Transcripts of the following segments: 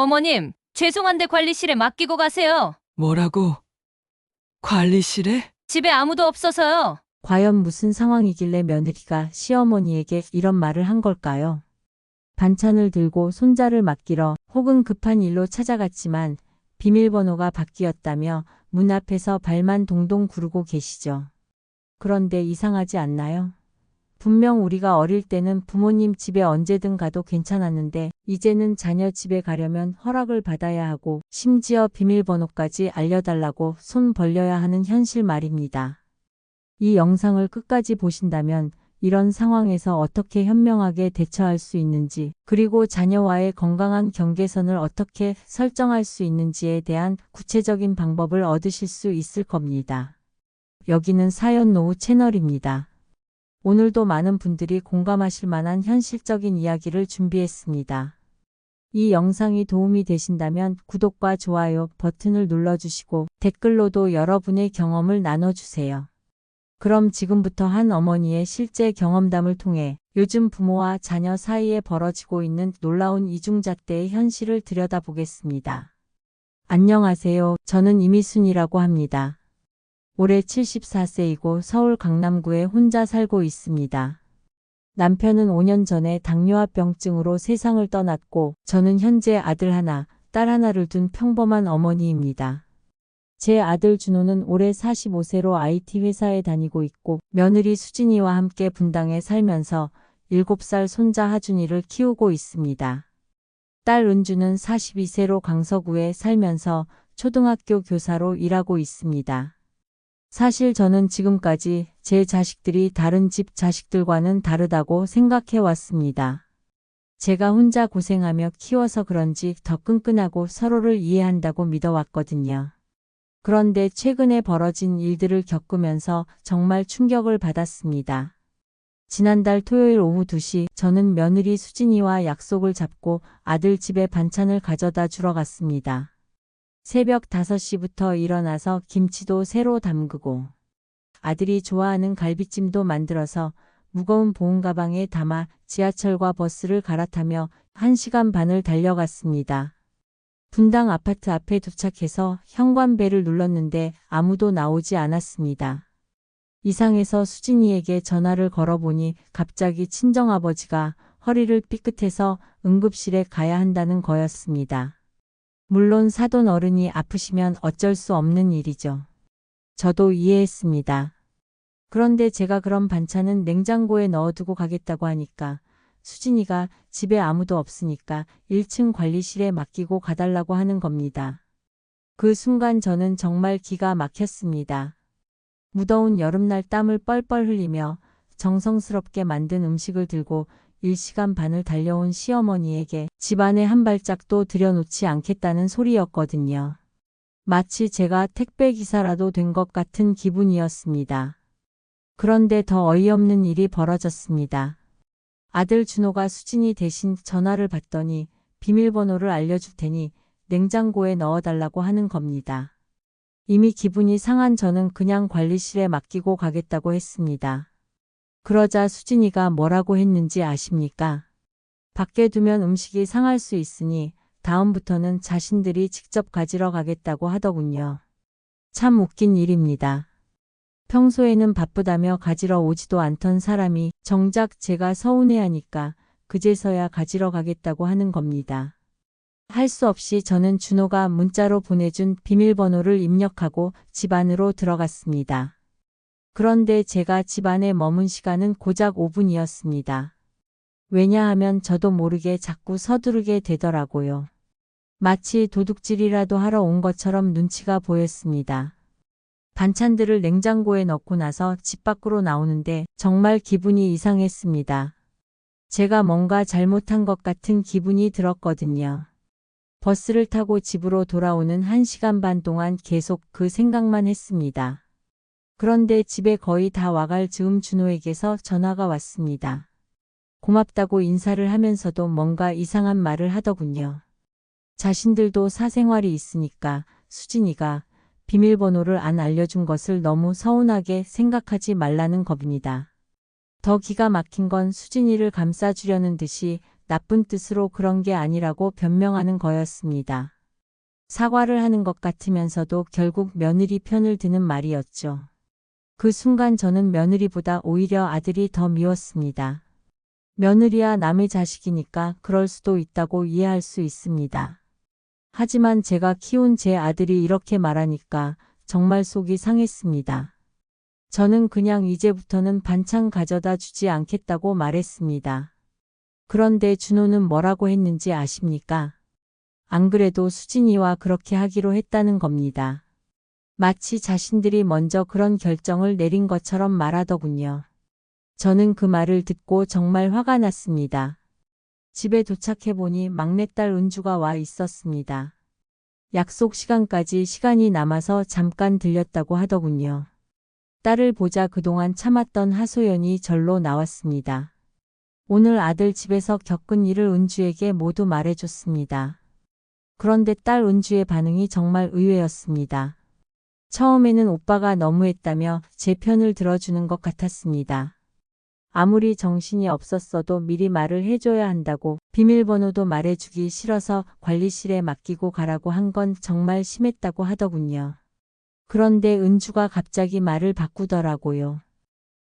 어머님, 죄송한데 관리실에 맡기고 가세요. 뭐라고? 관리실에? 집에 아무도 없어서요. 과연 무슨 상황이길래 며느리가 시어머니에게 이런 말을 한 걸까요? 반찬을 들고 손자를 맡기러 혹은 급한 일로 찾아갔지만 비밀번호가 바뀌었다며 문 앞에서 발만 동동 구르고 계시죠. 그런데 이상하지 않나요? 분명 우리가 어릴 때는 부모님 집에 언제든 가도 괜찮았는데 이제는 자녀 집에 가려면 허락을 받아야 하고 심지어 비밀번호까지 알려달라고 손 벌려야 하는 현실 말입니다. 이 영상을 끝까지 보신다면 이런 상황에서 어떻게 현명하게 대처할 수 있는지, 그리고 자녀와의 건강한 경계선을 어떻게 설정할 수 있는지에 대한 구체적인 방법을 얻으실 수 있을 겁니다. 여기는 사연노후 채널입니다. 오늘도 많은 분들이 공감하실 만한 현실적인 이야기를 준비했습니다. 이 영상이 도움이 되신다면 구독과 좋아요 버튼을 눌러주시고 댓글로도 여러분의 경험을 나눠주세요. 그럼 지금부터 한 어머니의 실제 경험담을 통해 요즘 부모와 자녀 사이에 벌어지고 있는 놀라운 이중잣대의 현실을 들여다보겠습니다. 안녕하세요. 저는 이미순이라고 합니다. 올해 74세이고 서울 강남구에 혼자 살고 있습니다. 남편은 5년 전에 당뇨합병증으로 세상을 떠났고 저는 현재 아들 하나, 딸 하나를 둔 평범한 어머니입니다. 제 아들 준호는 올해 45세로 IT 회사에 다니고 있고 며느리 수진이와 함께 분당에 살면서 7살 손자 하준이를 키우고 있습니다. 딸 은주는 42세로 강서구에 살면서 초등학교 교사로 일하고 있습니다. 사실 저는 지금까지 제 자식들이 다른 집 자식들과는 다르다고 생각해 왔습니다. 제가 혼자 고생하며 키워서 그런지 더 끈끈하고 서로를 이해한다고 믿어왔거든요. 그런데 최근에 벌어진 일들을 겪으면서 정말 충격을 받았습니다. 지난달 토요일 오후 2시 저는 며느리 수진이와 약속을 잡고 아들 집에 반찬을 가져다 주러 갔습니다. 새벽 5시부터 일어나서 김치도 새로 담그고 아들이 좋아하는 갈비찜도 만들어서 무거운 보온 가방에 담아 지하철과 버스를 갈아타며 1시간 반을 달려갔습니다. 분당 아파트 앞에 도착해서 현관벨을 눌렀는데 아무도 나오지 않았습니다. 이상해서 수진이에게 전화를 걸어보니 갑자기 친정아버지가 허리를 삐끗해서 응급실에 가야 한다는 거였습니다. 물론 사돈 어른이 아프시면 어쩔 수 없는 일이죠. 저도 이해했습니다. 그런데 제가 그런 반찬은 냉장고에 넣어두고 가겠다고 하니까 수진이가 집에 아무도 없으니까 1층 관리실에 맡기고 가달라고 하는 겁니다. 그 순간 저는 정말 기가 막혔습니다. 무더운 여름날 땀을 뻘뻘 흘리며 정성스럽게 만든 음식을 들고 1시간 반을 달려온 시어머니에게 집안에 한 발짝도 들여놓지 않겠다는 소리였거든요. 마치 제가 택배기사라도 된 것 같은 기분이었습니다. 그런데 더 어이없는 일이 벌어졌습니다. 아들 준호가 수진이 대신 전화를 받더니 비밀번호를 알려줄 테니 냉장고에 넣어달라고 하는 겁니다. 이미 기분이 상한 저는 그냥 관리실에 맡기고 가겠다고 했습니다. 그러자 수진이가 뭐라고 했는지 아십니까? 밖에 두면 음식이 상할 수 있으니 다음부터는 자신들이 직접 가지러 가겠다고 하더군요. 참 웃긴 일입니다. 평소에는 바쁘다며 가지러 오지도 않던 사람이 정작 제가 서운해하니까 그제서야 가지러 가겠다고 하는 겁니다. 할 수 없이 저는 준호가 문자로 보내준 비밀번호를 입력하고 집 안으로 들어갔습니다. 그런데 제가 집 안에 머문 시간은 고작 5분이었습니다. 왜냐하면 저도 모르게 자꾸 서두르게 되더라고요. 마치 도둑질이라도 하러 온 것처럼 눈치가 보였습니다. 반찬들을 냉장고에 넣고 나서 집 밖으로 나오는데 정말 기분이 이상했습니다. 제가 뭔가 잘못한 것 같은 기분이 들었거든요. 버스를 타고 집으로 돌아오는 1시간 반 동안 계속 그 생각만 했습니다. 그런데 집에 거의 다 와갈 즈음 준호에게서 전화가 왔습니다. 고맙다고 인사를 하면서도 뭔가 이상한 말을 하더군요. 자신들도 사생활이 있으니까 수진이가 비밀번호를 안 알려준 것을 너무 서운하게 생각하지 말라는 겁니다. 더 기가 막힌 건 수진이를 감싸주려는 듯이 나쁜 뜻으로 그런 게 아니라고 변명하는 거였습니다. 사과를 하는 것 같으면서도 결국 며느리 편을 드는 말이었죠. 그 순간 저는 며느리보다 오히려 아들이 더 미웠습니다. 며느리야 남의 자식이니까 그럴 수도 있다고 이해할 수 있습니다. 하지만 제가 키운 제 아들이 이렇게 말하니까 정말 속이 상했습니다. 저는 그냥 이제부터는 반찬 가져다 주지 않겠다고 말했습니다. 그런데 준호는 뭐라고 했는지 아십니까? 안 그래도 수진이와 그렇게 하기로 했다는 겁니다. 마치 자신들이 먼저 그런 결정을 내린 것처럼 말하더군요. 저는 그 말을 듣고 정말 화가 났습니다. 집에 도착해보니 막내딸 은주가 와 있었습니다. 약속 시간까지 시간이 남아서 잠깐 들렸다고 하더군요. 딸을 보자 그동안 참았던 하소연이 절로 나왔습니다. 오늘 아들 집에서 겪은 일을 은주에게 모두 말해줬습니다. 그런데 딸 은주의 반응이 정말 의외였습니다. 처음에는 오빠가 너무했다며 제 편을 들어주는 것 같았습니다. 아무리 정신이 없었어도 미리 말을 해줘야 한다고 비밀번호도 말해주기 싫어서 관리실에 맡기고 가라고 한 건 정말 심했다고 하더군요. 그런데 은주가 갑자기 말을 바꾸더라고요.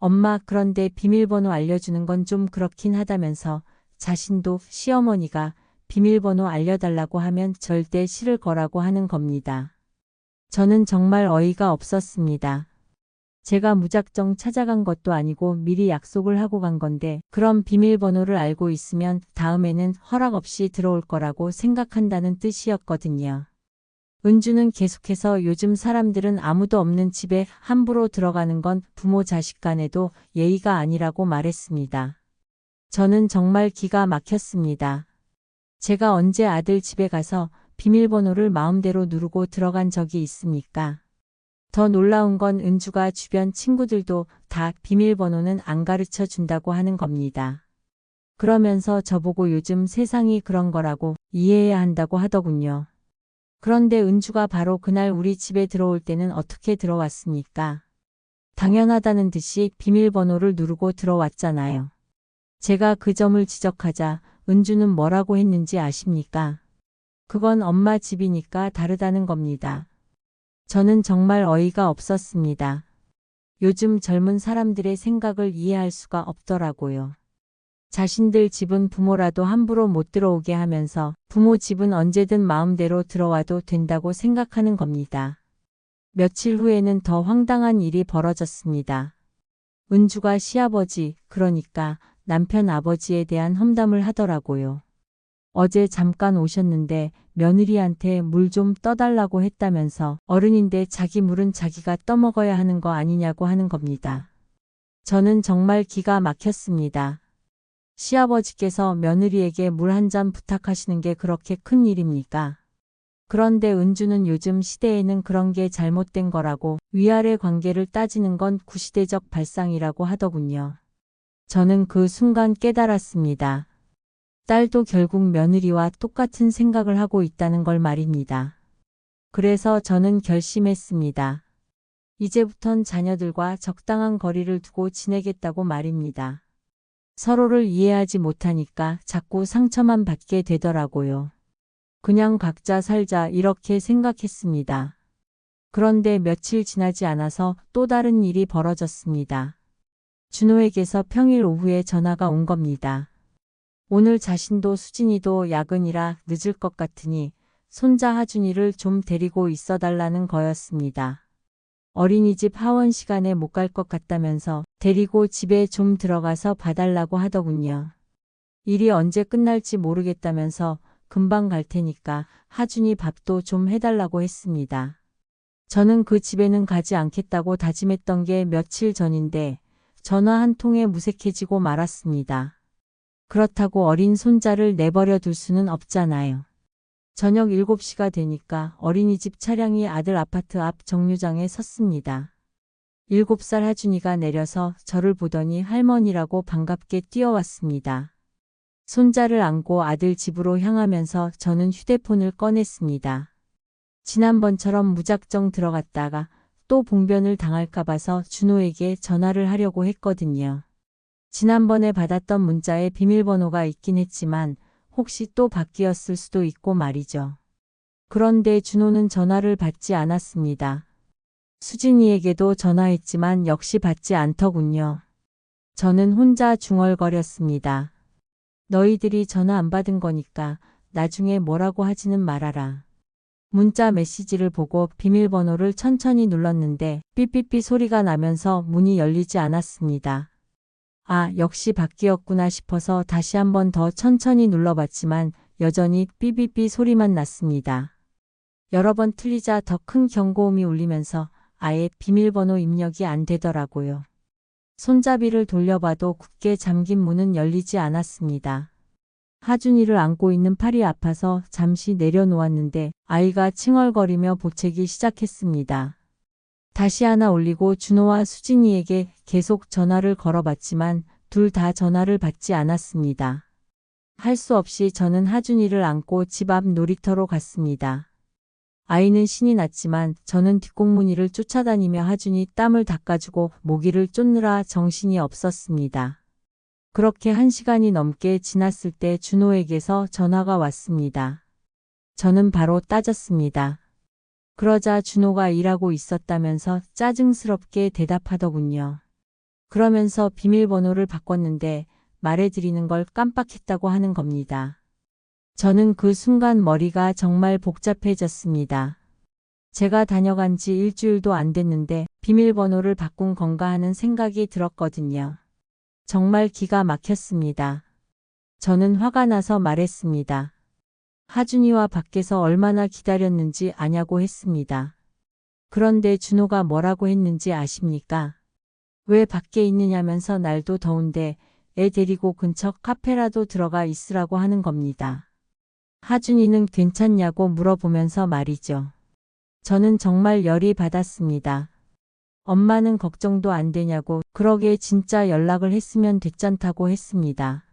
엄마, 그런데 비밀번호 알려주는 건 좀 그렇긴 하다면서 자신도 시어머니가 비밀번호 알려달라고 하면 절대 싫을 거라고 하는 겁니다. 저는 정말 어이가 없었습니다. 제가 무작정 찾아간 것도 아니고 미리 약속을 하고 간 건데 그럼 비밀번호를 알고 있으면 다음에는 허락 없이 들어올 거라고 생각한다는 뜻이었거든요. 은주는 계속해서 요즘 사람들은 아무도 없는 집에 함부로 들어가는 건 부모 자식 간에도 예의가 아니라고 말했습니다. 저는 정말 기가 막혔습니다. 제가 언제 아들 집에 가서 비밀번호를 마음대로 누르고 들어간 적이 있습니까? 더 놀라운 건 은주가 주변 친구들도 다 비밀번호는 안 가르쳐 준다고 하는 겁니다. 그러면서 저보고 요즘 세상이 그런 거라고 이해해야 한다고 하더군요. 그런데 은주가 바로 그날 우리 집에 들어올 때는 어떻게 들어왔습니까? 당연하다는 듯이 비밀번호를 누르고 들어왔잖아요. 제가 그 점을 지적하자 은주는 뭐라고 했는지 아십니까? 그건 엄마 집이니까 다르다는 겁니다. 저는 정말 어이가 없었습니다. 요즘 젊은 사람들의 생각을 이해할 수가 없더라고요. 자신들 집은 부모라도 함부로 못 들어오게 하면서 부모 집은 언제든 마음대로 들어와도 된다고 생각하는 겁니다. 며칠 후에는 더 황당한 일이 벌어졌습니다. 은주가 시아버지, 그러니까 남편 아버지에 대한 험담을 하더라고요. 어제 잠깐 오셨는데 며느리한테 물 좀 떠달라고 했다면서 어른인데 자기 물은 자기가 떠먹어야 하는 거 아니냐고 하는 겁니다. 저는 정말 기가 막혔습니다. 시아버지께서 며느리에게 물 한 잔 부탁하시는 게 그렇게 큰 일입니까? 그런데 은주는 요즘 시대에는 그런 게 잘못된 거라고 위아래 관계를 따지는 건 구시대적 발상이라고 하더군요. 저는 그 순간 깨달았습니다. 딸도 결국 며느리와 똑같은 생각을 하고 있다는 걸 말입니다. 그래서 저는 결심했습니다. 이제부턴 자녀들과 적당한 거리를 두고 지내겠다고 말입니다. 서로를 이해하지 못하니까 자꾸 상처만 받게 되더라고요. 그냥 각자 살자 이렇게 생각했습니다. 그런데 며칠 지나지 않아서 또 다른 일이 벌어졌습니다. 준호에게서 평일 오후에 전화가 온 겁니다. 오늘 자신도 수진이도 야근이라 늦을 것 같으니 손자 하준이를 좀 데리고 있어 달라는 거였습니다. 어린이집 하원 시간에 못 갈 것 같다면서 데리고 집에 좀 들어가서 봐달라고 하더군요. 일이 언제 끝날지 모르겠다면서 금방 갈 테니까 하준이 밥도 좀 해달라고 했습니다. 저는 그 집에는 가지 않겠다고 다짐했던 게 며칠 전인데 전화 한 통에 무색해지고 말았습니다. 그렇다고 어린 손자를 내버려 둘 수는 없잖아요. 저녁 7시가 되니까 어린이집 차량이 아들 아파트 앞 정류장에 섰습니다. 7살 하준이가 내려서 저를 보더니 할머니라고 반갑게 뛰어왔습니다. 손자를 안고 아들 집으로 향하면서 저는 휴대폰을 꺼냈습니다. 지난번처럼 무작정 들어갔다가 또 봉변을 당할까 봐서 준호에게 전화를 하려고 했거든요. 지난번에 받았던 문자에 비밀번호가 있긴 했지만 혹시 또 바뀌었을 수도 있고 말이죠. 그런데 준호는 전화를 받지 않았습니다. 수진이에게도 전화했지만 역시 받지 않더군요. 저는 혼자 중얼거렸습니다. 너희들이 전화 안 받은 거니까 나중에 뭐라고 하지는 말아라. 문자 메시지를 보고 비밀번호를 천천히 눌렀는데 삐삐삐 소리가 나면서 문이 열리지 않았습니다. 아, 역시 바뀌었구나 싶어서 다시 한 번 더 천천히 눌러봤지만 여전히 삐삐삐 소리만 났습니다. 여러 번 틀리자 더 큰 경고음이 울리면서 아예 비밀번호 입력이 안 되더라고요. 손잡이를 돌려봐도 굳게 잠긴 문은 열리지 않았습니다. 하준이를 안고 있는 팔이 아파서 잠시 내려놓았는데 아이가 칭얼거리며 보채기 시작했습니다. 다시 하나 올리고 준호와 수진이에게 계속 전화를 걸어봤지만 둘 다 전화를 받지 않았습니다. 할 수 없이 저는 하준이를 안고 집 앞 놀이터로 갔습니다. 아이는 신이 났지만 저는 뒷공무니를 쫓아다니며 하준이 땀을 닦아주고 모기를 쫓느라 정신이 없었습니다. 그렇게 1시간이 넘게 지났을 때 준호에게서 전화가 왔습니다. 저는 바로 따졌습니다. 그러자 준호가 일하고 있었다면서 짜증스럽게 대답하더군요. 그러면서 비밀번호를 바꿨는데 말해드리는 걸 깜빡했다고 하는 겁니다. 저는 그 순간 머리가 정말 복잡해졌습니다. 제가 다녀간 지 일주일도 안 됐는데 비밀번호를 바꾼 건가 하는 생각이 들었거든요. 정말 기가 막혔습니다. 저는 화가 나서 말했습니다. 하준이와 밖에서 얼마나 기다렸는지 아냐고 했습니다. 그런데 준호가 뭐라고 했는지 아십니까? 왜 밖에 있느냐면서 날도 더운데 애 데리고 근처 카페라도 들어가 있으라고 하는 겁니다. 하준이는 괜찮냐고 물어보면서 말이죠. 저는 정말 열이 받았습니다. 엄마는 걱정도 안 되냐고 그러게 진짜 연락을 했으면 됐잖다고 했습니다.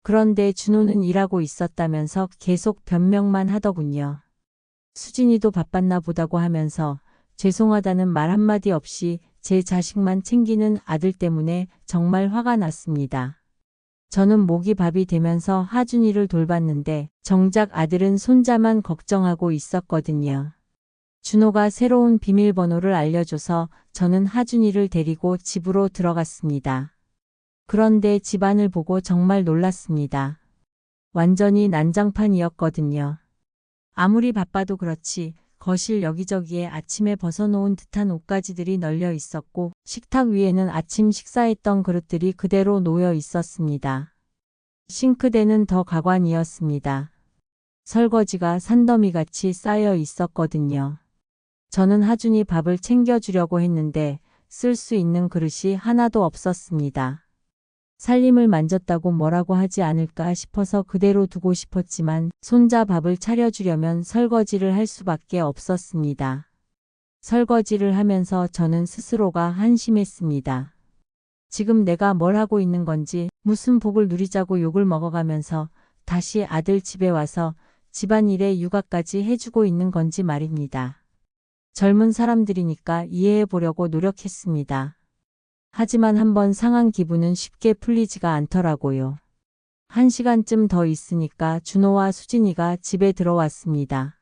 그런데 준호는 일하고 있었다면서 계속 변명만 하더군요. 수진이도 바빴나 보다고 하면서 죄송하다는 말 한마디 없이 제 자식만 챙기는 아들 때문에 정말 화가 났습니다. 저는 목이 밥이 되면서 하준이를 돌봤는데 정작 아들은 손자만 걱정하고 있었거든요. 준호가 새로운 비밀번호를 알려줘서 저는 하준이를 데리고 집으로 들어갔습니다. 그런데 집안을 보고 정말 놀랐습니다. 완전히 난장판이었거든요. 아무리 바빠도 그렇지 거실 여기저기에 아침에 벗어놓은 듯한 옷가지들이 널려 있었고 식탁 위에는 아침 식사했던 그릇들이 그대로 놓여 있었습니다. 싱크대는 더 가관이었습니다. 설거지가 산더미같이 쌓여 있었거든요. 저는 하준이 밥을 챙겨주려고 했는데 쓸 수 있는 그릇이 하나도 없었습니다. 살림을 만졌다고 뭐라고 하지 않을까 싶어서 그대로 두고 싶었지만 손자 밥을 차려주려면 설거지를 할 수밖에 없었습니다. 설거지를 하면서 저는 스스로가 한심했습니다. 지금 내가 뭘 하고 있는 건지 무슨 복을 누리자고 욕을 먹어가면서 다시 아들 집에 와서 집안일에 육아까지 해주고 있는 건지 말입니다. 젊은 사람들이니까 이해해 보려고 노력했습니다. 하지만 한번 상한 기분은 쉽게 풀리지가 않더라고요. 1시간쯤 더 있으니까 준호와 수진이가 집에 들어왔습니다.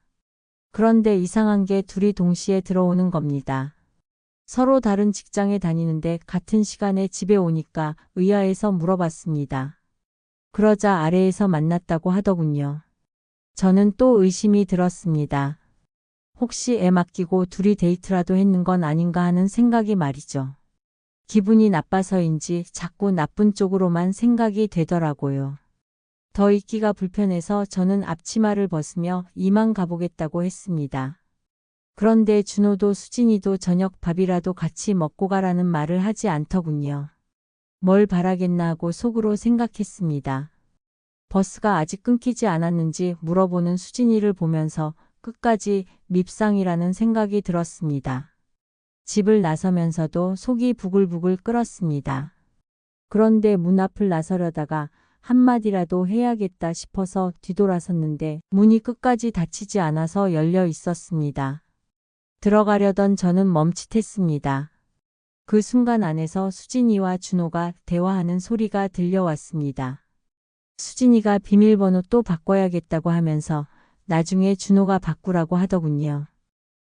그런데 이상한 게 둘이 동시에 들어오는 겁니다. 서로 다른 직장에 다니는데 같은 시간에 집에 오니까 의아해서 물어봤습니다. 그러자 아래에서 만났다고 하더군요. 저는 또 의심이 들었습니다. 혹시 애 맡기고 둘이 데이트라도 했는 건 아닌가 하는 생각이 말이죠. 기분이 나빠서인지 자꾸 나쁜 쪽으로만 생각이 되더라고요. 더 있기가 불편해서 저는 앞치마를 벗으며 이만 가보겠다고 했습니다. 그런데 준호도 수진이도 저녁 밥이라도 같이 먹고 가라는 말을 하지 않더군요. 뭘 바라겠나 하고 속으로 생각했습니다. 버스가 아직 끊기지 않았는지 물어보는 수진이를 보면서 끝까지 밉상이라는 생각이 들었습니다. 집을 나서면서도 속이 부글부글 끓었습니다. 그런데 문 앞을 나서려다가 한마디라도 해야겠다 싶어서 뒤돌아섰는데 문이 끝까지 닫히지 않아서 열려 있었습니다. 들어가려던 저는 멈칫했습니다. 그 순간 안에서 수진이와 준호가 대화하는 소리가 들려왔습니다. 수진이가 비밀번호 또 바꿔야겠다고 하면서 나중에 준호가 바꾸라고 하더군요.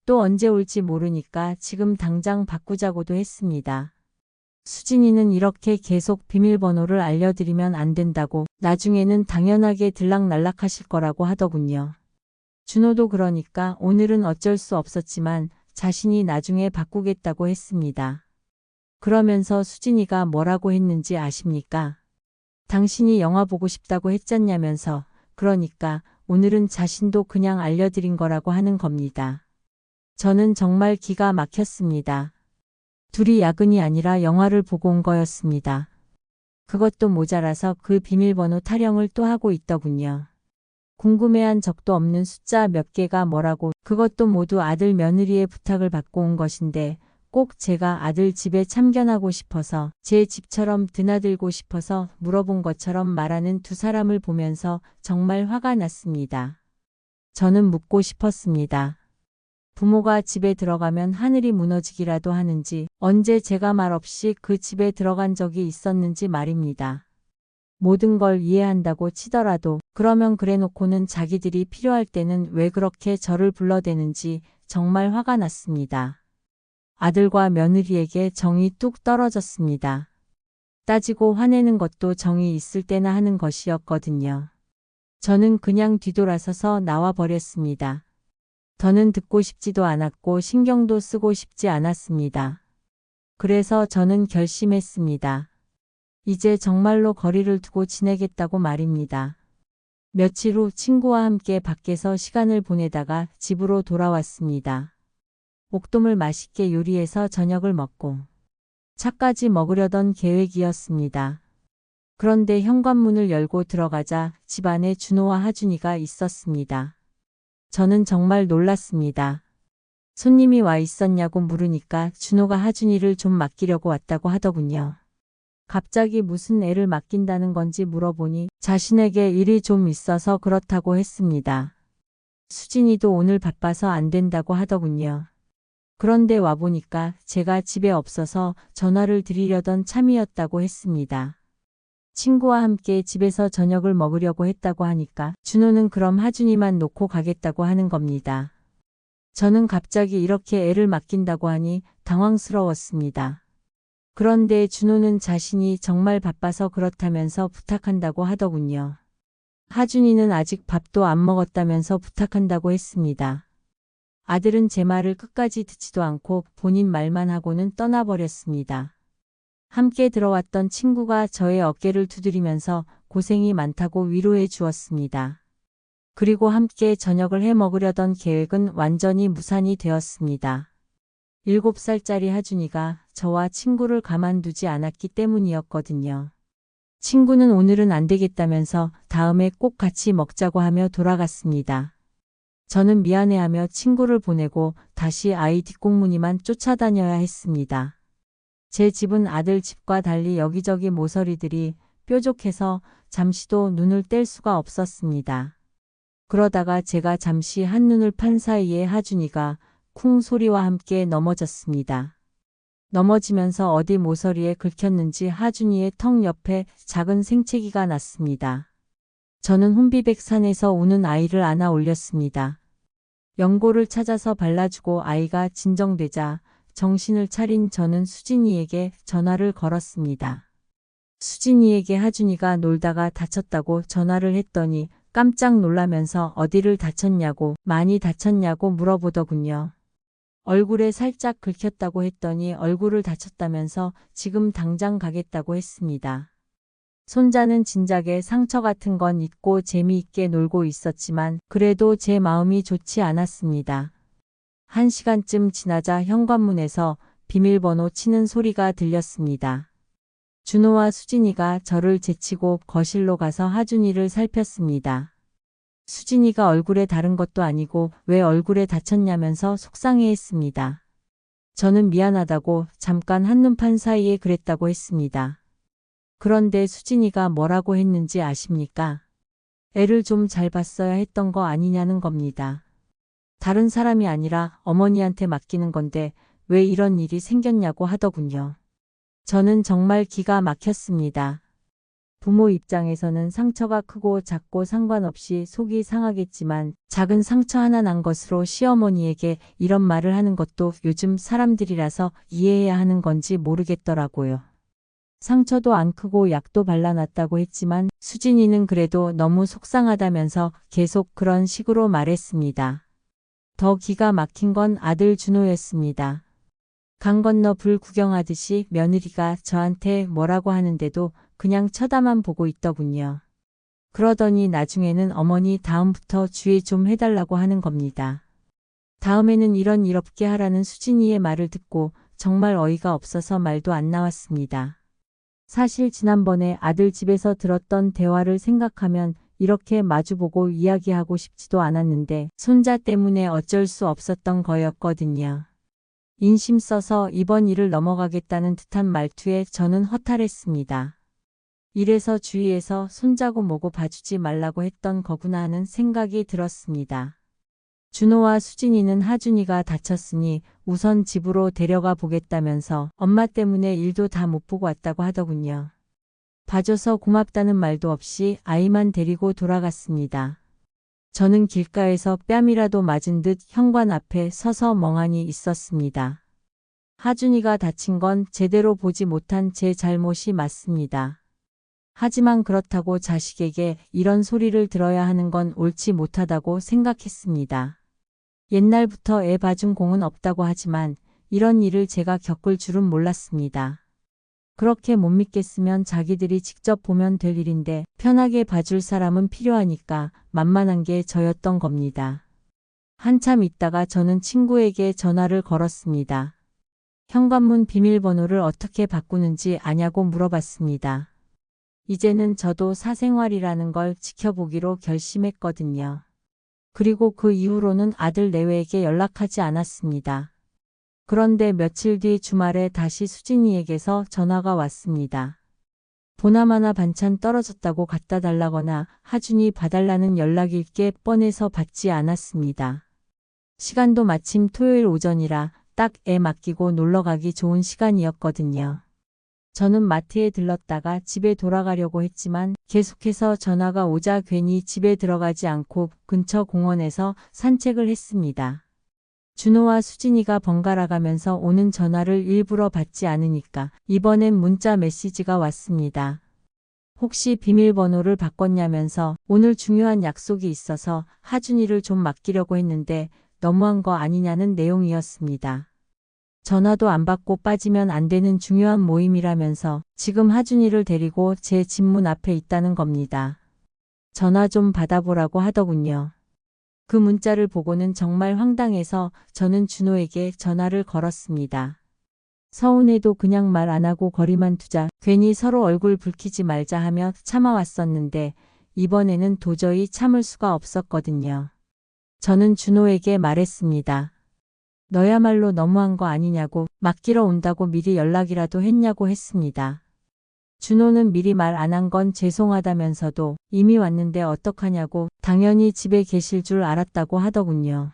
또 언제 올지 모르니까 지금 당장 바꾸자고도 했습니다. 수진이는 이렇게 계속 비밀번호를 알려드리면 안 된다고 나중에는 당연하게 들락날락하실 거라고 하더군요. 준호도 그러니까 오늘은 어쩔 수 없었지만 자신이 나중에 바꾸겠다고 했습니다. 그러면서 수진이가 뭐라고 했는지 아십니까? 당신이 영화 보고 싶다고 했잖냐면서 그러니까 오늘은 자신도 그냥 알려드린 거라고 하는 겁니다. 저는 정말 기가 막혔습니다. 둘이 야근이 아니라 영화를 보고 온 거였습니다. 그것도 모자라서 그 비밀번호 타령을 또 하고 있더군요. 궁금해한 적도 없는 숫자 몇 개가 뭐라고 그것도 모두 아들 며느리의 부탁을 받고 온 것인데 꼭 제가 아들 집에 참견하고 싶어서 제 집처럼 드나들고 싶어서 물어본 것처럼 말하는 두 사람을 보면서 정말 화가 났습니다. 저는 묻고 싶었습니다. 부모가 집에 들어가면 하늘이 무너지기라도 하는지 언제 제가 말없이 그 집에 들어간 적이 있었는지 말입니다. 모든 걸 이해한다고 치더라도 그러면 그래놓고는 자기들이 필요할 때는 왜 그렇게 저를 불러대는지 정말 화가 났습니다. 아들과 며느리에게 정이 뚝 떨어졌습니다. 따지고 화내는 것도 정이 있을 때나 하는 것이었거든요. 저는 그냥 뒤돌아서서 나와 버렸습니다. 더는 듣고 싶지도 않았고 신경도 쓰고 싶지 않았습니다. 그래서 저는 결심했습니다. 이제 정말로 거리를 두고 지내겠다고 말입니다. 며칠 후 친구와 함께 밖에서 시간을 보내다가 집으로 돌아왔습니다. 옥돔을 맛있게 요리해서 저녁을 먹고 차까지 먹으려던 계획이었습니다. 그런데 현관문을 열고 들어가자 집 안에 준호와 하준이가 있었습니다. 저는 정말 놀랐습니다. 손님이 와 있었냐고 물으니까 준호가 하준이를 좀 맡기려고 왔다고 하더군요. 갑자기 무슨 애를 맡긴다는 건지 물어보니 자신에게 일이 좀 있어서 그렇다고 했습니다. 수진이도 오늘 바빠서 안 된다고 하더군요. 그런데 와보니까 제가 집에 없어서 전화를 드리려던 참이었다고 했습니다. 친구와 함께 집에서 저녁을 먹으려고 했다고 하니까 준호는 그럼 하준이만 놓고 가겠다고 하는 겁니다. 저는 갑자기 이렇게 애를 맡긴다고 하니 당황스러웠습니다. 그런데 준호는 자신이 정말 바빠서 그렇다면서 부탁한다고 하더군요. 하준이는 아직 밥도 안 먹었다면서 부탁한다고 했습니다. 아들은 제 말을 끝까지 듣지도 않고 본인 말만 하고는 떠나버렸습니다. 함께 들어왔던 친구가 저의 어깨를 두드리면서 고생이 많다고 위로해 주었습니다. 그리고 함께 저녁을 해 먹으려던 계획은 완전히 무산이 되었습니다. 7살짜리 하준이가 저와 친구를 가만두지 않았기 때문이었거든요. 친구는 오늘은 안 되겠다면서 다음에 꼭 같이 먹자고 하며 돌아갔습니다. 저는 미안해하며 친구를 보내고 다시 아이 뒷공무니만 쫓아다녀야 했습니다. 제 집은 아들 집과 달리 여기저기 모서리들이 뾰족해서 잠시도 눈을 뗄 수가 없었습니다. 그러다가 제가 잠시 한눈을 판 사이에 하준이가 쿵 소리와 함께 넘어졌습니다. 넘어지면서 어디 모서리에 긁혔는지 하준이의 턱 옆에 작은 생채기가 났습니다. 저는 혼비백산에서 우는 아이를 안아 올렸습니다. 연고를 찾아서 발라주고 아이가 진정되자 정신을 차린 저는 수진이에게 전화를 걸었습니다. 수진이에게 하준이가 놀다가 다쳤다고 전화를 했더니 깜짝 놀라면서 어디를 다쳤냐고 많이 다쳤냐고 물어보더군요. 얼굴에 살짝 긁혔다고 했더니 얼굴을 다쳤다면서 지금 당장 가겠다고 했습니다. 손자는 진작에 상처 같은 건 잊고 재미있게 놀고 있었지만 그래도 제 마음이 좋지 않았습니다. 1시간쯤 지나자 현관문에서 비밀번호 치는 소리가 들렸습니다. 준호와 수진이가 저를 제치고 거실로 가서 하준이를 살폈습니다. 수진이가 얼굴에 다른 것도 아니고 왜 얼굴에 다쳤냐면서 속상해했습니다. 저는 미안하다고 잠깐 한눈 판 사이에 그랬다고 했습니다. 그런데 수진이가 뭐라고 했는지 아십니까? 애를 좀 잘 봤어야 했던 거 아니냐는 겁니다. 다른 사람이 아니라 어머니한테 맡기는 건데 왜 이런 일이 생겼냐고 하더군요. 저는 정말 기가 막혔습니다. 부모 입장에서는 상처가 크고 작고 상관없이 속이 상하겠지만 작은 상처 하나 난 것으로 시어머니에게 이런 말을 하는 것도 요즘 사람들이라서 이해해야 하는 건지 모르겠더라고요. 상처도 안 크고 약도 발라놨다고 했지만 수진이는 그래도 너무 속상하다면서 계속 그런 식으로 말했습니다. 더 기가 막힌 건 아들 준호였습니다. 강 건너 불 구경하듯이 며느리가 저한테 뭐라고 하는데도 그냥 쳐다만 보고 있더군요. 그러더니 나중에는 어머니 다음부터 주의 좀 해달라고 하는 겁니다. 다음에는 이런 일 없게 하라는 수진이의 말을 듣고 정말 어이가 없어서 말도 안 나왔습니다. 사실 지난번에 아들 집에서 들었던 대화를 생각하면 이렇게 마주보고 이야기하고 싶지도 않았는데 손자 때문에 어쩔 수 없었던 거였거든요. 인심 써서 이번 일을 넘어가겠다는 듯한 말투에 저는 허탈했습니다. 이래서 주위에서 손자고 뭐고 봐주지 말라고 했던 거구나 하는 생각이 들었습니다. 준호와 수진이는 하준이가 다쳤으니 우선 집으로 데려가 보겠다면서 엄마 때문에 일도 다 못 보고 왔다고 하더군요. 봐줘서 고맙다는 말도 없이 아이만 데리고 돌아갔습니다. 저는 길가에서 뺨이라도 맞은 듯 현관 앞에 서서 멍하니 있었습니다. 하준이가 다친 건 제대로 보지 못한 제 잘못이 맞습니다. 하지만 그렇다고 자식에게 이런 소리를 들어야 하는 건 옳지 못하다고 생각했습니다. 옛날부터 애 봐준 공은 없다고 하지만 이런 일을 제가 겪을 줄은 몰랐습니다. 그렇게 못 믿겠으면 자기들이 직접 보면 될 일인데 편하게 봐줄 사람은 필요하니까 만만한 게 저였던 겁니다. 한참 있다가 저는 친구에게 전화를 걸었습니다. 현관문 비밀번호를 어떻게 바꾸는지 아냐고 물어봤습니다. 이제는 저도 사생활이라는 걸 지켜보기로 결심했거든요. 그리고 그 이후로는 아들 내외에게 연락하지 않았습니다. 그런데 며칠 뒤 주말에 다시 수진이에게서 전화가 왔습니다. 보나마나 반찬 떨어졌다고 갖다 달라거나 하준이 봐달라는 연락일 게 뻔해서 받지 않았습니다. 시간도 마침 토요일 오전이라 딱 애 맡기고 놀러가기 좋은 시간이었거든요. 저는 마트에 들렀다가 집에 돌아가려고 했지만 계속해서 전화가 오자 괜히 집에 들어가지 않고 근처 공원에서 산책을 했습니다. 준호와 수진이가 번갈아 가면서 오는 전화를 일부러 받지 않으니까 이번엔 문자 메시지가 왔습니다. 혹시 비밀번호를 바꿨냐면서 오늘 중요한 약속이 있어서 하준이를 좀 맡기려고 했는데 너무한 거 아니냐는 내용이었습니다. 전화도 안 받고 빠지면 안 되는 중요한 모임이라면서 지금 하준이를 데리고 제 집 문 앞에 있다는 겁니다. 전화 좀 받아보라고 하더군요. 그 문자를 보고는 정말 황당해서 저는 준호에게 전화를 걸었습니다. 서운해도 그냥 말 안 하고 거리만 두자 괜히 서로 얼굴 붉히지 말자 하며 참아왔었는데 이번에는 도저히 참을 수가 없었거든요. 저는 준호에게 말했습니다. 너야말로 너무한 거 아니냐고 맡기러 온다고 미리 연락이라도 했냐고 했습니다. 준호는 미리 말 안 한 건 죄송하다면서도 이미 왔는데 어떡하냐고 당연히 집에 계실 줄 알았다고 하더군요.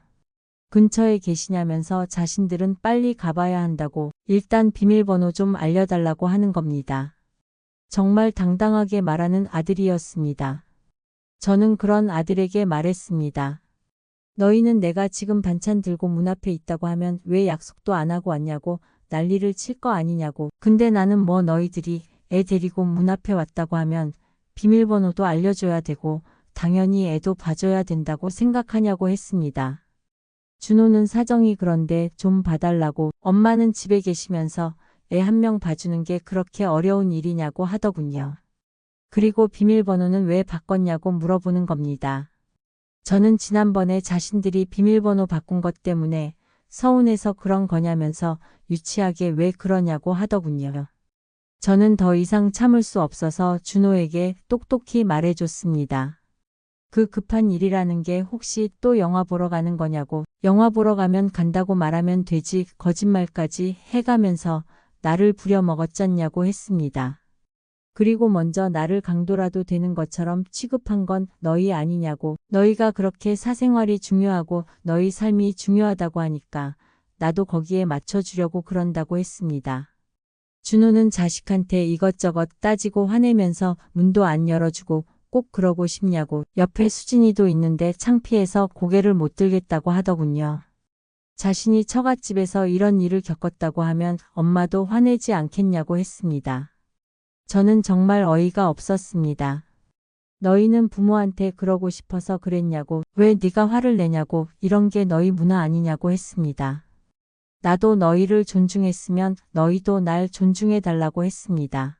근처에 계시냐면서 자신들은 빨리 가봐야 한다고 일단 비밀번호 좀 알려달라고 하는 겁니다. 정말 당당하게 말하는 아들이었습니다. 저는 그런 아들에게 말했습니다. 너희는 내가 지금 반찬 들고 문 앞에 있다고 하면 왜 약속도 안 하고 왔냐고 난리를 칠 거 아니냐고. 근데 나는 뭐 너희들이 애 데리고 문 앞에 왔다고 하면 비밀번호도 알려줘야 되고 당연히 애도 봐줘야 된다고 생각하냐고 했습니다. 준호는 사정이 그런데 좀 봐달라고 엄마는 집에 계시면서 애 한 명 봐주는 게 그렇게 어려운 일이냐고 하더군요. 그리고 비밀번호는 왜 바꿨냐고 물어보는 겁니다. 저는 지난번에 자신들이 비밀번호 바꾼 것 때문에 서운해서 그런 거냐면서 유치하게 왜 그러냐고 하더군요. 저는 더 이상 참을 수 없어서 준호에게 똑똑히 말해줬습니다. 그 급한 일이라는 게 혹시 또 영화 보러 가는 거냐고. 영화 보러 가면 간다고 말하면 되지 거짓말까지 해가면서 나를 부려먹었잖냐고 했습니다. 그리고 먼저 나를 강도라도 되는 것처럼 취급한 건 너희 아니냐고. 너희가 그렇게 사생활이 중요하고 너희 삶이 중요하다고 하니까 나도 거기에 맞춰주려고 그런다고 했습니다. 준호는 자식한테 이것저것 따지고 화내면서 문도 안 열어주고 꼭 그러고 싶냐고, 옆에 수진이도 있는데 창피해서 고개를 못 들겠다고 하더군요. 자신이 처갓집에서 이런 일을 겪었다고 하면 엄마도 화내지 않겠냐고 했습니다. 저는 정말 어이가 없었습니다. 너희는 부모한테 그러고 싶어서 그랬냐고, 왜 네가 화를 내냐고, 이런 게 너희 문화 아니냐고 했습니다. 나도 너희를 존중했으면 너희도 날 존중해 달라고 했습니다.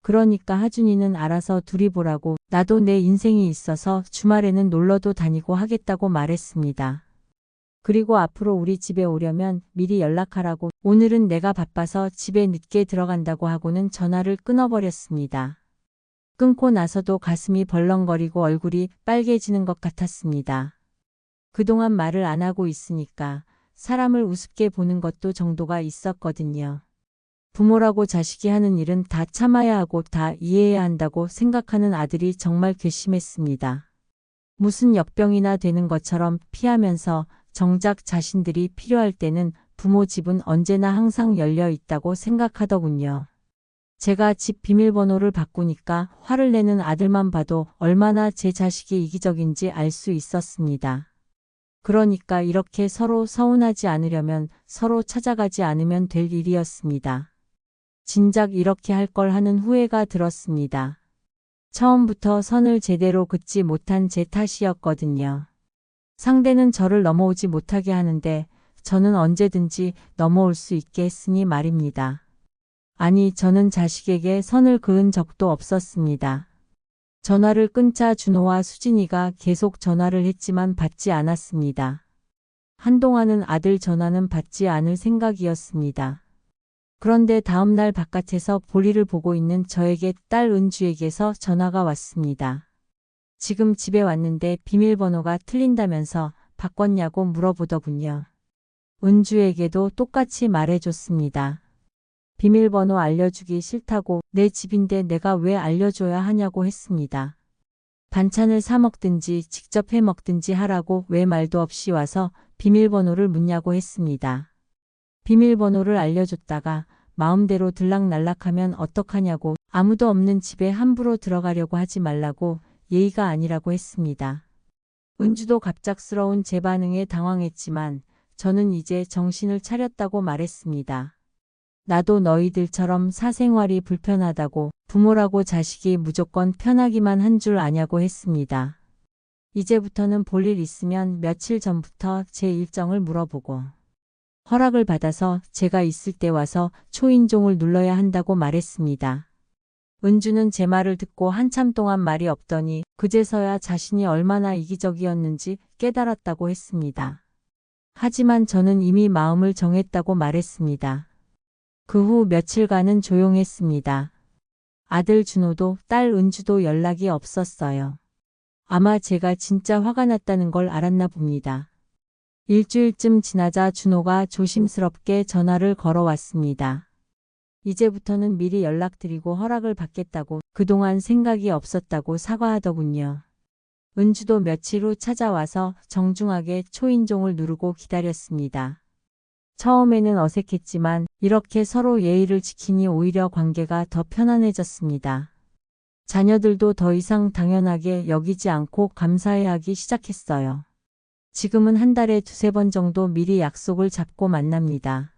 그러니까 하준이는 알아서 둘이 보라고, 나도 내 인생이 있어서 주말에는 놀러도 다니고 하겠다고 말했습니다. 그리고 앞으로 우리 집에 오려면 미리 연락하라고, 오늘은 내가 바빠서 집에 늦게 들어간다고 하고는 전화를 끊어버렸습니다. 끊고 나서도 가슴이 벌렁거리고 얼굴이 빨개지는 것 같았습니다. 그동안 말을 안 하고 있으니까 사람을 우습게 보는 것도 정도가 있었거든요. 부모라고 자식이 하는 일은 다 참아야 하고 다 이해해야 한다고 생각하는 아들이 정말 괘씸했습니다. 무슨 역병이나 되는 것처럼 피하면서 정작 자신들이 필요할 때는 부모 집은 언제나 항상 열려 있다고 생각하더군요. 제가 집 비밀번호를 바꾸니까 화를 내는 아들만 봐도 얼마나 제 자식이 이기적인지 알 수 있었습니다. 그러니까 이렇게 서로 서운하지 않으려면 서로 찾아가지 않으면 될 일이었습니다. 진작 이렇게 할 걸 하는 후회가 들었습니다. 처음부터 선을 제대로 긋지 못한 제 탓이었거든요. 상대는 저를 넘어오지 못하게 하는데 저는 언제든지 넘어올 수 있게 했으니 말입니다. 아니, 저는 자식에게 선을 그은 적도 없었습니다. 전화를 끊자 준호와 수진이가 계속 전화를 했지만 받지 않았습니다. 한동안은 아들 전화는 받지 않을 생각이었습니다. 그런데 다음날 바깥에서 볼일을 보고 있는 저에게 딸 은주에게서 전화가 왔습니다. 지금 집에 왔는데 비밀번호가 틀린다면서 바꿨냐고 물어보더군요. 은주에게도 똑같이 말해줬습니다. 비밀번호 알려주기 싫다고, 내 집인데 내가 왜 알려줘야 하냐고 했습니다. 반찬을 사 먹든지 직접 해 먹든지 하라고 왜 말도 없이 와서 비밀번호를 묻냐고 했습니다. 비밀번호를 알려줬다가 마음대로 들락날락하면 어떡하냐고, 아무도 없는 집에 함부로 들어가려고 하지 말라고, 예의가 아니라고 했습니다. 은주도 갑작스러운 제 반응에 당황했지만 저는 이제 정신을 차렸다고 말했습니다. 나도 너희들처럼 사생활이 불편하다고, 부모라고 자식이 무조건 편하기만 한 줄 아냐고 했습니다. 이제부터는 볼 일 있으면 며칠 전부터 제 일정을 물어보고 허락을 받아서 제가 있을 때 와서 초인종을 눌러야 한다고 말했습니다. 은주는 제 말을 듣고 한참 동안 말이 없더니 그제서야 자신이 얼마나 이기적이었는지 깨달았다고 했습니다. 하지만 저는 이미 마음을 정했다고 말했습니다. 그 후 며칠간은 조용했습니다. 아들 준호도 딸 은주도 연락이 없었어요. 아마 제가 진짜 화가 났다는 걸 알았나 봅니다. 일주일쯤 지나자 준호가 조심스럽게 전화를 걸어왔습니다. 이제부터는 미리 연락드리고 허락을 받겠다고, 그동안 생각이 없었다고 사과하더군요. 은주도 며칠 후 찾아와서 정중하게 초인종을 누르고 기다렸습니다. 처음에는 어색했지만 이렇게 서로 예의를 지키니 오히려 관계가 더 편안해졌습니다. 자녀들도 더 이상 당연하게 여기지 않고 감사해하기 시작했어요. 지금은 한 달에 2~3번 정도 미리 약속을 잡고 만납니다.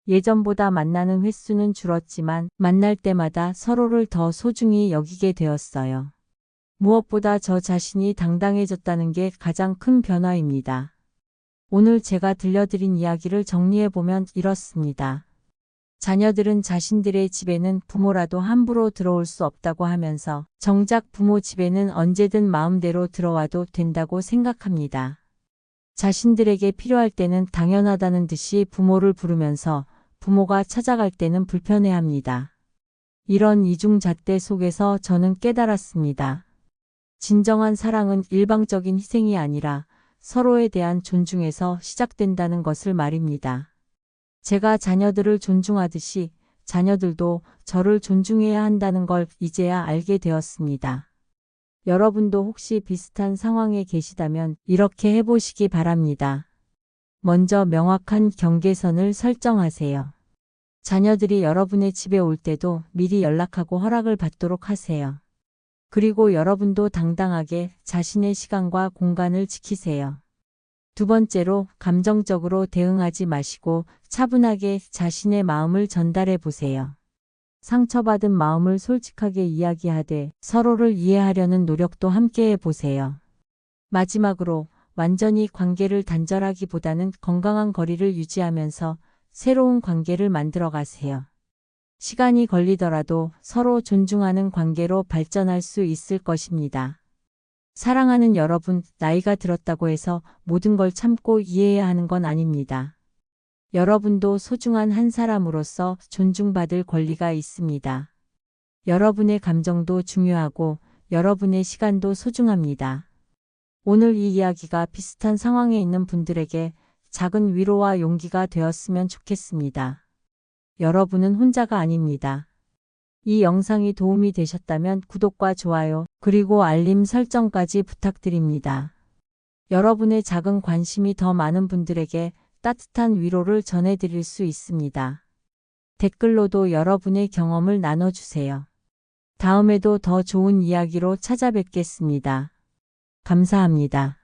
예전보다 만나는 횟수는 줄었지만 만날 때마다 서로를 더 소중히 여기게 되었어요. 무엇보다 저 자신이 당당해졌다는 게 가장 큰 변화입니다. 오늘 제가 들려드린 이야기를 정리해보면 이렇습니다. 자녀들은 자신들의 집에는 부모라도 함부로 들어올 수 없다고 하면서 정작 부모 집에는 언제든 마음대로 들어와도 된다고 생각합니다. 자신들에게 필요할 때는 당연하다는 듯이 부모를 부르면서 부모가 찾아갈 때는 불편해합니다. 이런 이중잣대 속에서 저는 깨달았습니다. 진정한 사랑은 일방적인 희생이 아니라 서로에 대한 존중에서 시작된다는 것을 말입니다. 제가 자녀들을 존중하듯이 자녀들도 저를 존중해야 한다는 걸 이제야 알게 되었습니다. 여러분도 혹시 비슷한 상황에 계시다면 이렇게 해보시기 바랍니다. 먼저 명확한 경계선을 설정하세요. 자녀들이 여러분의 집에 올 때도 미리 연락하고 허락을 받도록 하세요. 그리고 여러분도 당당하게 자신의 시간과 공간을 지키세요. 두 번째로, 감정적으로 대응하지 마시고 차분하게 자신의 마음을 전달해 보세요. 상처받은 마음을 솔직하게 이야기하되 서로를 이해하려는 노력도 함께 해보세요. 마지막으로, 완전히 관계를 단절하기보다는 건강한 거리를 유지하면서 새로운 관계를 만들어 가세요. 시간이 걸리더라도 서로 존중하는 관계로 발전할 수 있을 것입니다. 사랑하는 여러분, 나이가 들었다고 해서 모든 걸 참고 이해해야 하는 건 아닙니다. 여러분도 소중한 한 사람으로서 존중받을 권리가 있습니다. 여러분의 감정도 중요하고 여러분의 시간도 소중합니다. 오늘 이 이야기가 비슷한 상황에 있는 분들에게 작은 위로와 용기가 되었으면 좋겠습니다. 여러분은 혼자가 아닙니다. 이 영상이 도움이 되셨다면 구독과 좋아요, 그리고 알림 설정까지 부탁드립니다. 여러분의 작은 관심이 더 많은 분들에게 따뜻한 위로를 전해드릴 수 있습니다. 댓글로도 여러분의 경험을 나눠주세요. 다음에도 더 좋은 이야기로 찾아뵙겠습니다. 감사합니다.